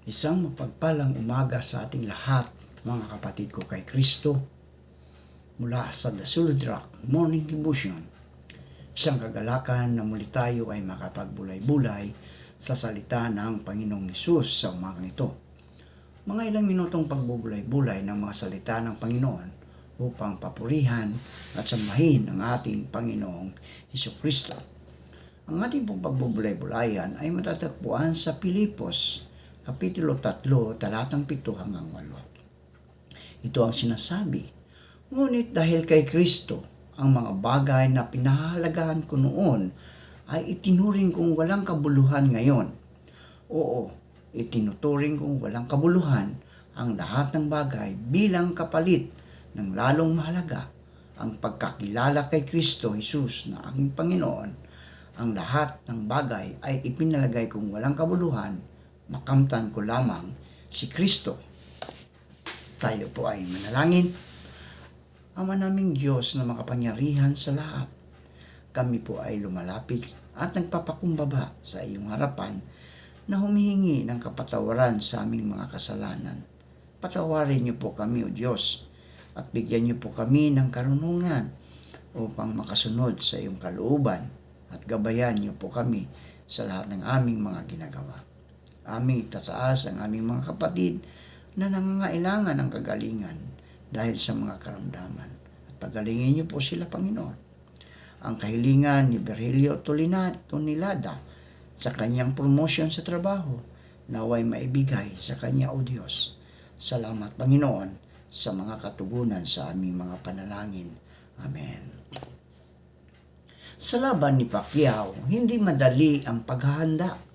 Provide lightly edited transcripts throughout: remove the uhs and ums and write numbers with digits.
Isang mapagpalang umaga sa ating lahat, mga kapatid ko kay Kristo, mula sa The Solid Rock Morning Devotion. Isang kagalakan na muli tayo ay makapagbulay-bulay sa salita ng Panginoong Hesus sa umagang ito. Mga ilang minutong pagbubulay-bulay ng mga salita ng Panginoon upang papurihan at sambahin ang ating Panginoong Hesukristo. Ang ating pong pagbubulay-bulayan ay matatagpuan sa Pilipos, Kapitulo 3, talatang 7 hanggang 8. Ito ang sinasabi, "Ngunit dahil kay Kristo, ang mga bagay na pinahahalagahan ko noon ay itinuring kong walang kabuluhan ngayon. Oo, itinuturing kong walang kabuluhan ang lahat ng bagay bilang kapalit ng lalong mahalaga ang pagkakilala kay Kristo Jesus na aking Panginoon. Ang lahat ng bagay ay ipinalagay kong walang kabuluhan, makamtan ko lamang si Kristo." Tayo po ay manalangin. Ama naming Diyos na makapangyarihan sa lahat, kami po ay lumalapit at nagpapakumbaba sa iyong harapan na humihingi ng kapatawaran sa aming mga kasalanan. Patawarin niyo po kami, O Diyos, at bigyan niyo po kami ng karunungan upang makasunod sa iyong kalooban at gabayan niyo po kami sa lahat ng aming mga ginagawa. Aming itataas ang aming mga kapatid na nangangailangan ng kagalingan dahil sa mga karamdaman. At pagalingin niyo po sila, Panginoon. Ang kahilingan ni Virgilio Tonilada sa kanyang promotion sa trabaho, naway maibigay sa kanya, O Diyos. Salamat, Panginoon, sa mga katugunan sa aming mga panalangin. Amen. Sa laban ni Pacquiao, hindi madali ang paghahanda.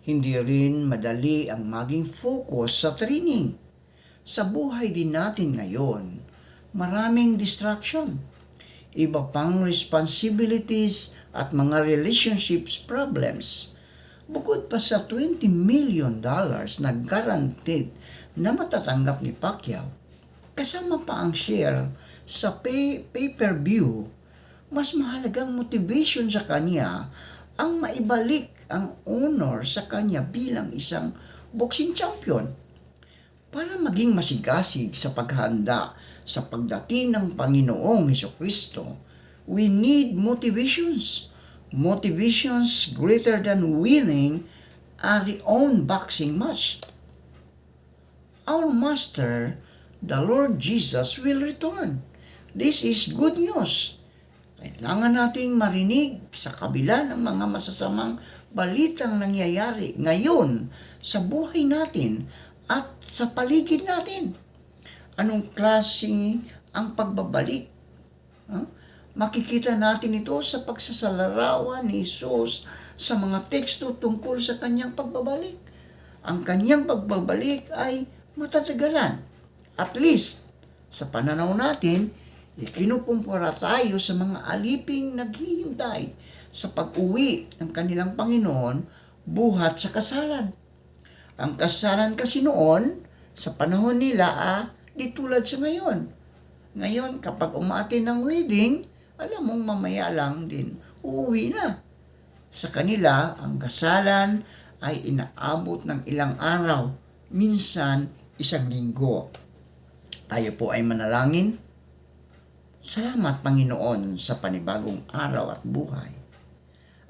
Hindi rin madali ang maging focus sa training. Sa buhay din natin ngayon, maraming distraction, iba pang responsibilities at mga relationships problems. Bukod pa sa $20 million na guaranteed na matatanggap ni Pacquiao, kasama pa ang share sa pay-per-view, mas mahalagang motivation sa kanya ang maibalik ang honor sa kanya bilang isang boxing champion. Para maging masigasig sa paghahanda sa pagdating ng Panginoong Hesukristo, we need motivations. Motivations greater than winning a renowned boxing match. Our Master, the Lord Jesus, will return. This is good news. Kailangan nating marinig sa kabila ng mga masasamang balitang nangyayari ngayon sa buhay natin at sa paligid natin. Anong klase ang pagbabalik? Makikita natin ito sa pagsasalarawan ni Jesus sa mga teksto tungkol sa kanyang pagbabalik. Ang kanyang pagbabalik ay matatagalan. At least, sa pananaw natin, ikinukumpara tayo sa mga aliping naghihintay sa pag-uwi ng kanilang Panginoon buhat sa kasalan. Ang kasalan kasi noon, sa panahon nila, di tulad sa ngayon. Ngayon, kapag umaattend ng wedding, alam mong mamaya lang din, uuwi na. Sa kanila, ang kasalan ay inaabot ng ilang araw, minsan 1 linggo. Tayo po ay manalangin. Salamat, Panginoon, sa panibagong araw at buhay.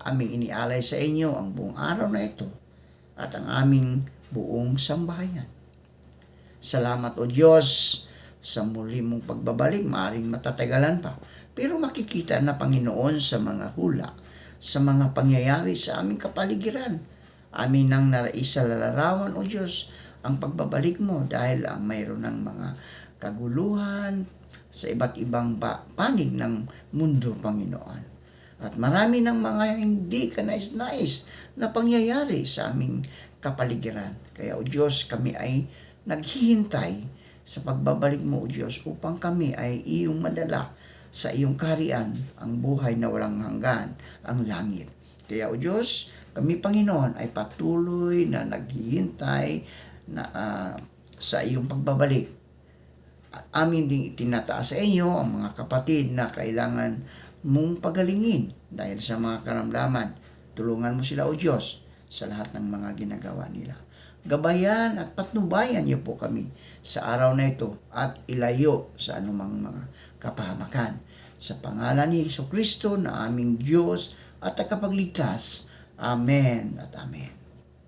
Aming inialay sa inyo ang buong araw na ito at ang aming buong sambahayan. Salamat, O Diyos, sa muli mong pagbabalik. Maaring matatagalan pa, pero makikita na, Panginoon, sa mga hula, sa mga pangyayari sa aming kapaligiran. Amin nang naisalalarawan, O Diyos, ang pagbabalik mo dahil ang mayroon ng mga kaguluhan sa iba't ibang panig ng mundo, Panginoon. At marami ng mga hindi ka nais-nais na pangyayari sa aming kapaligiran. Kaya, O Diyos, kami ay naghihintay sa pagbabalik mo, O Diyos, upang kami ay iyong madala sa iyong kaharian, ang buhay na walang hanggan, ang langit. Kaya, O Diyos, kami, Panginoon, ay patuloy na naghihintay na, sa iyong pagbabalik. At amin ding itinataas sa inyo ang mga kapatid na kailangan mong pagalingin dahil sa mga karamdaman. Tulungan mo sila, O Diyos, sa lahat ng mga ginagawa nila. gabayan at patnubayan niyo po kami sa araw na ito at ilayo sa anumang mga kapahamakan. Sa pangalan ni Jesucristo na aming Diyos at tagapagligtas. Amen at amen.